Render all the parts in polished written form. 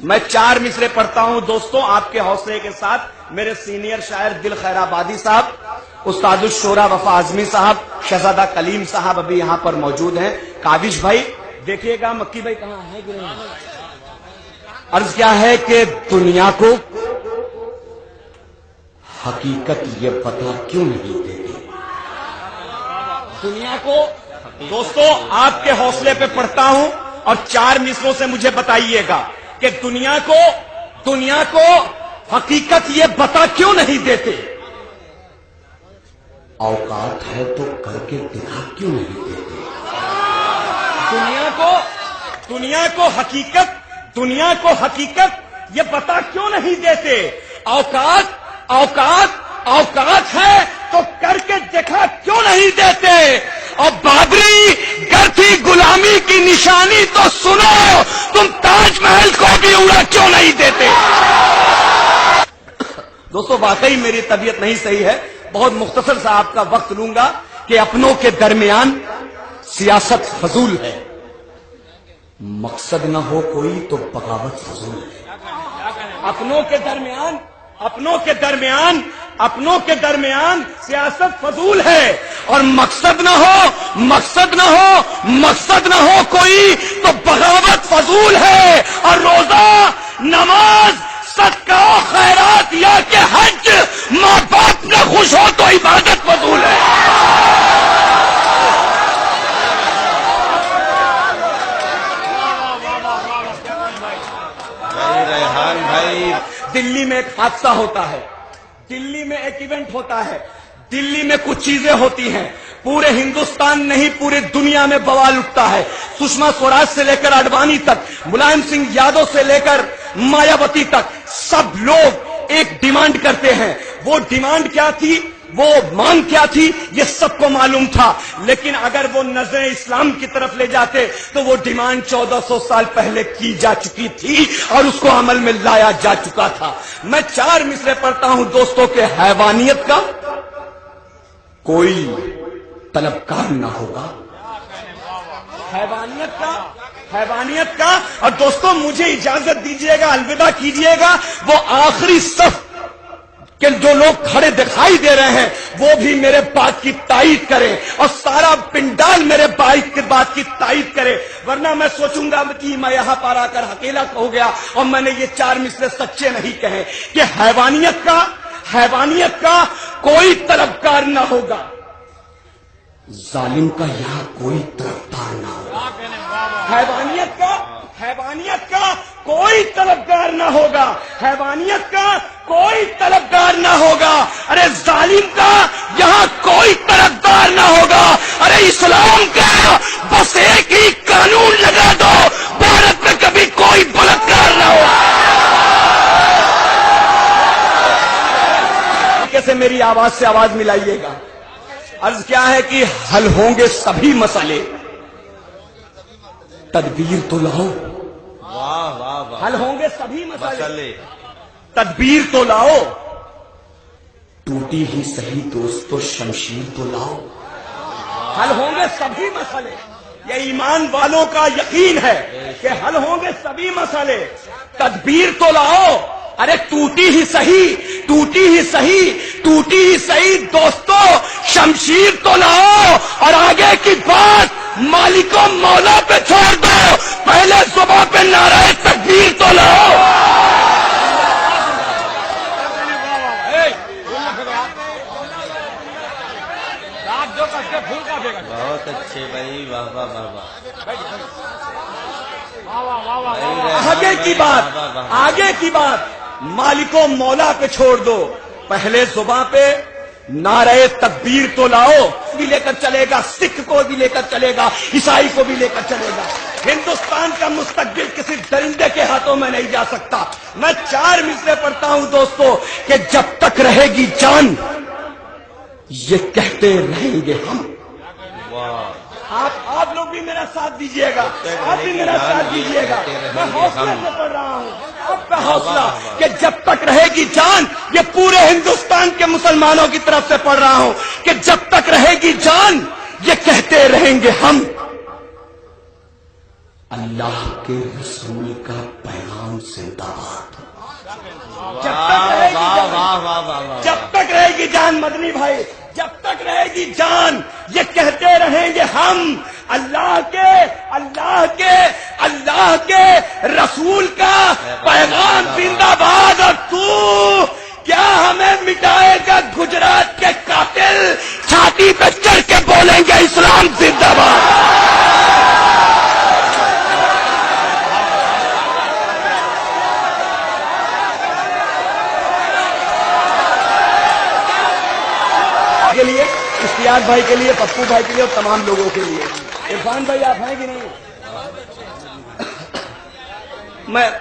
میں 4 مصرے پڑھتا ہوں دوستوں آپ کے حوصلے کے ساتھ. میرے سینئر شاعر دل خیر آبادی صاحب، استاد الشورا وفا اعظمی صاحب، شہزادہ کلیم صاحب ابھی یہاں پر موجود ہیں. کاوش بھائی دیکھیے گا، مکی بھائی کہاں ہے کہ نہیں. عرض کیا ہے کہ دنیا کو حقیقت یہ پتہ کیوں نہیں دیتے. دنیا کو دوستوں آپ کے حوصلے پہ پڑھتا ہوں اور 4 مصروں سے مجھے بتائیے گا کہ دنیا کو حقیقت یہ بتا کیوں نہیں دیتے. اوقات ہے تو کر کے دکھا کیوں نہیں دیتے. دنیا کو حقیقت یہ بتا کیوں نہیں دیتے. اوقات ہے تو کر کے دکھا کیوں نہیں دیتے. اور بابری گر تھی غلامی کی نشانی تو سنو، تم تاج محل کو بھی اڑا کیوں نہیں دیتے. دوستو واقعی میری طبیعت نہیں صحیح ہے، بہت مختصر سا آپ کا وقت لوں گا کہ اپنوں کے درمیان سیاست فضول ہے، مقصد نہ ہو کوئی تو بغاوت فضول ہے. اپنوں کے درمیان سیاست فضول ہے اور مقصد نہ ہو کوئی تو بغاوت فضول ہے. اور روزہ، نماز، صدقہ و خیرات یا کہ حج، ماں باپ نہ خوش ہو تو عبادت فضول ہے. ریحان بھائی، دلی میں ایک حادثہ ہوتا ہے، دلی میں ایک ایونٹ ہوتا ہے، دلی میں کچھ چیزیں ہوتی ہیں، پورے ہندوستان نہیں پورے دنیا میں بوال اٹھتا ہے. سشما سوراج سے لے کر اڈوانی تک، ملائم سنگھ یادو سے لے کر مایاوتی تک، سب لوگ ایک ڈیمانڈ کرتے ہیں. وہ ڈیمانڈ کیا تھی، وہ مانگ کیا تھی، یہ سب کو معلوم تھا. لیکن اگر وہ نظر اسلام کی طرف لے جاتے تو وہ ڈیمانڈ 1400 سال پہلے کی جا چکی تھی اور اس کو عمل میں لایا جا چکا تھا. میں 4 مصرے پڑھتا ہوں دوستوں کے حیوانیت کا کوئی طلبکار نہ ہوگا. حیوانیت کا. اور دوستوں مجھے اجازت دیجیے گا، الوداع کیجیے گا. وہ آخری صف کہ جو لوگ کھڑے دکھائی دے رہے ہیں وہ بھی میرے بات کی تائید کریں اور سارا پنڈال میرے بات کی تائید کرے، ورنہ میں سوچوں گا کہ میں یہاں پر آ کر اکیلا ہو گیا اور میں نے یہ 4 مصرے سچے نہیں کہے کہ حیوانیت کا کوئی طلبکار نہ ہوگا. ظالم کا یہاں کوئی طرفدار نہ ہوگا. حیوانیت کا کوئی طلبگار نہ ہوگا. حیوانیت کا کوئی طلبگار نہ ہوگا. ارے ظالم کا یہاں کوئی طرفدار نہ ہوگا. ارے اسلام کا بس ایک ہی قانون لگا دو، بھارت میں کبھی کوئی بلاکار نہ ہو. کیسے میری آواز سے آواز ملائیے گا. عرض کیا ہے کہ حل ہوں گے سبھی مسئلے، تدبیر تو لاؤ. حل ہوں گے سبھی مسئلے، تدبیر تو لاؤ. ٹوٹی ہی صحیح دوستو شمشیر تو لاؤ. حل ہوں گے سبھی مسئلے، یہ ایمان والوں کا یقین ہے کہ حل ہوں گے سبھی مسئلے. تدبیر تو لاؤ. ارے ٹوٹی ہی صحیح دوستو شمشیر تو لاؤ. اور آگے کی بات مالک و مولا پہ چھوڑ دو، پہلے صبح پہ نعرہ تکبیر تو لاؤ. بہت اچھے بھائی، واہ واہ واہ واہ. آگے کی بات مالک و مولا پہ چھوڑ دو، پہلے زباں پہ نعرہ تکبیر تو لاؤ. بھی لے کر چلے گا، سکھ کو بھی لے کر چلے گا، عیسائی کو بھی لے کر چلے گا. ہندوستان کا مستقبل کسی درندے کے ہاتھوں میں نہیں جا سکتا. میں 4 مصرے پڑھتا ہوں دوستو کہ جب تک رہے گی جان یہ کہتے رہیں گے ہم. آپ لوگ بھی میرا ساتھ دیجیے گا، آپ بھی میرا ساتھ دیجیے گا. میں حوصلے سے پڑھ رہا ہوں، آپ کا حوصلہ کہ جب تک رہے گی جان، یہ پورے ہندوستان کے مسلمانوں کی طرف سے پڑھ رہا ہوں کہ جب تک رہے گی جان یہ کہتے رہیں گے ہم. اللہ کے رسول کا پیغام زندہ باد. واہ واہ واہ واہ واہ. جب تک رہے گی جان مدنی بھائی، جب تک رہے گی جان، یہ کہتے رہیں گے ہم اللہ کے رسول کا پیغام زندہ باد. اور تو کیا ہمیں مٹائے گا گجرات کے قاتل؟ چھاتی پہ چڑھ کے بولیں گے اسلام زندہ باد. کے لیے، اشتیاق بھائی کے لیے، پپو بھائی کے لیے اور تمام لوگوں کے لیے. عرفان بھائی آپ ہیں کہ نہیں؟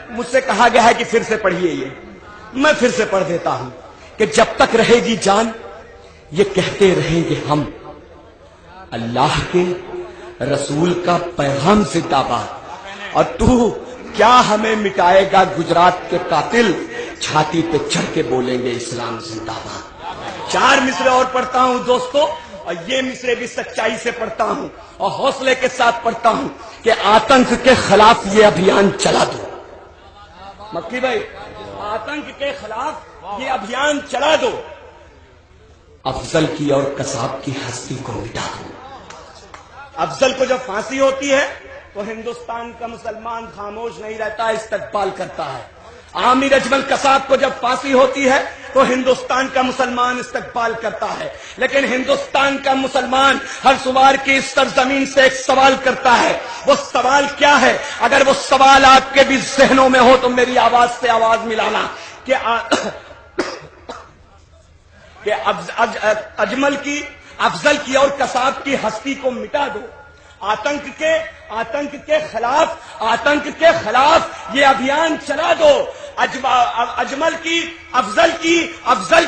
مجھ سے کہا گیا ہے کہ پھر سے پڑھیے، یہ میں پھر سے پڑھ دیتا ہوں کہ جب تک رہے گی جان یہ کہتے رہیں گے ہم اللہ کے رسول کا پیغام زندہ باد. اور تو کیا ہمیں مٹائے گا گجرات کے قاتل؟ چھاتی پہ چڑھ کے بولیں گے اسلام زندہ باد. 4 مصرے اور پڑھتا ہوں دوستو، اور یہ مصرے بھی سچائی سے پڑھتا ہوں اور حوصلے کے ساتھ پڑھتا ہوں کہ آتنک کے خلاف یہ ابھیان چلا دو. مکی بھائی، آتنک کے خلاف یہ ابھیان چلا دو. افضل کی اور قصاب کی ہستی کو مٹا دو. افضل کو جب پھانسی ہوتی ہے تو ہندوستان کا مسلمان خاموش نہیں رہتا، استقبال کرتا ہے. عامر اجمل قصاب کو جب پھانسی ہوتی ہے تو ہندوستان کا مسلمان استقبال کرتا ہے. لیکن ہندوستان کا مسلمان ہر سوار کی اس سرزمین سے ایک سوال کرتا ہے. وہ سوال کیا ہے؟ اگر وہ سوال آپ کے بھی ذہنوں میں ہو تو میری آواز سے آواز ملانا کہ افضل کی اور قصاب کی ہستی کو مٹا دو. آتنک کے خلاف یہ ابھیان چلا دو. اجمل کی، افضل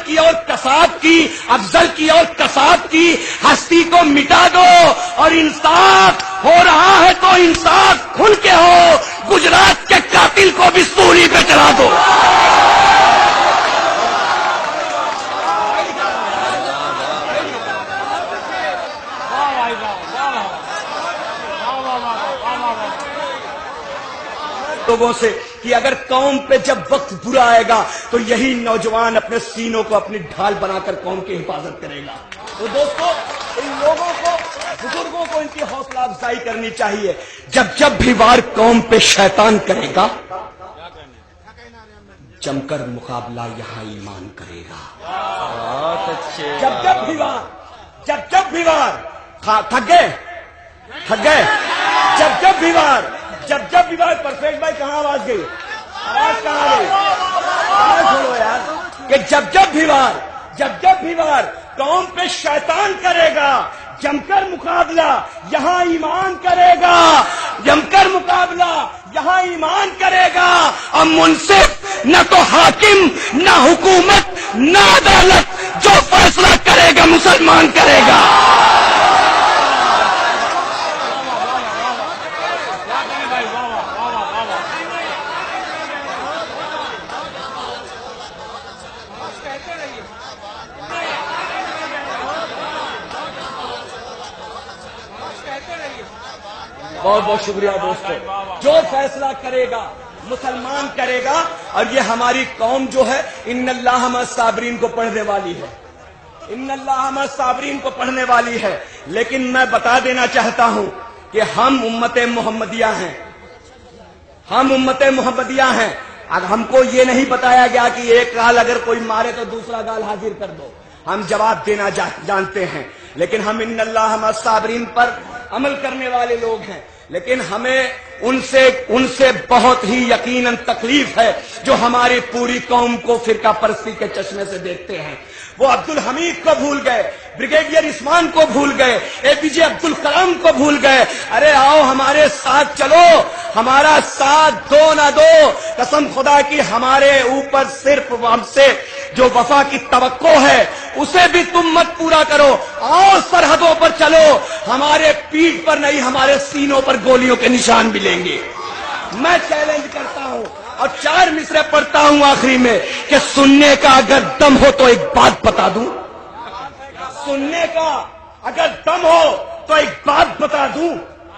کی اور قصاب کی ہستی کو مٹا دو. اور انصاف ہو رہا ہے تو انصاف کھل کے ہو. گجرات کے قاتل کو بھی سولی پہ چڑھا دو. لوگوں سے کہ اگر قوم پہ جب وقت برا آئے گا تو یہی نوجوان اپنے سینوں کو اپنی ڈھال بنا کر قوم کی حفاظت کرے گا. تو دوستو، ان لوگوں کو، بزرگوں کو ان کی حوصلہ افزائی کرنی چاہیے. جب بھی وار قوم پہ شیطان کرے گا، جم کر مقابلہ یہاں ایمان کرے گا. بہت اچھے. جب بھی وار تھک گئے. جب بھی وار پرفیکٹ بھائی کہاں آواز گئی؟ آواز کہاں گئی؟ چھوڑو یار. کہ جب بھی وار قوم پہ شیطان کرے گا، جم کر مقابلہ یہاں ایمان کرے گا. اور منصف نہ تو حاکم، نہ حکومت، نہ عدالت، جو فیصلہ کرے گا مسلمان کرے گا. بہت بہت شکریہ دوستو. جو فیصلہ کرے گا مسلمان کرے گا. اور یہ ہماری قوم جو ہے ان اللہ مع الصابرین کو پڑھنے والی ہے. لیکن میں بتا دینا چاہتا ہوں کہ ہم امت محمدیہ ہیں. اب ہم کو یہ نہیں بتایا گیا کہ ایک گال اگر کوئی مارے تو دوسرا گال حاضر کر دو. ہم جواب دینا جانتے ہیں. لیکن ہم ان اللہ مع الصابرین پر عمل کرنے والے لوگ ہیں. لیکن ہمیں ان سے بہت ہی یقیناً تکلیف ہے جو ہماری پوری قوم کو فرقہ پرستی کے چشمے سے دیکھتے ہیں. وہ عبد الحمید کو بھول گئے، بریگیڈیئر عثمان کو بھول گئے، اے پی جے عبد الکلام کو بھول گئے. ارے آؤ ہمارے ساتھ چلو، ہمارا ساتھ دو نہ دو. قسم خدا کی ہمارے اوپر صرف ہم سے جو وفا کی توقع ہے اسے بھی تم مت پورا کرو. آؤ سرحدوں پر چلو، ہمارے پیٹھ پر نہیں ہمارے سینوں پر گولیوں کے نشان ملیں گے. میں چیلنج کرتا ہوں اور 4 مصرے پڑھتا ہوں آخری میں کہ سننے کا اگر دم ہو تو ایک بات بتا دوں. سننے کا اگر دم ہو تو ایک بات بتا دوں.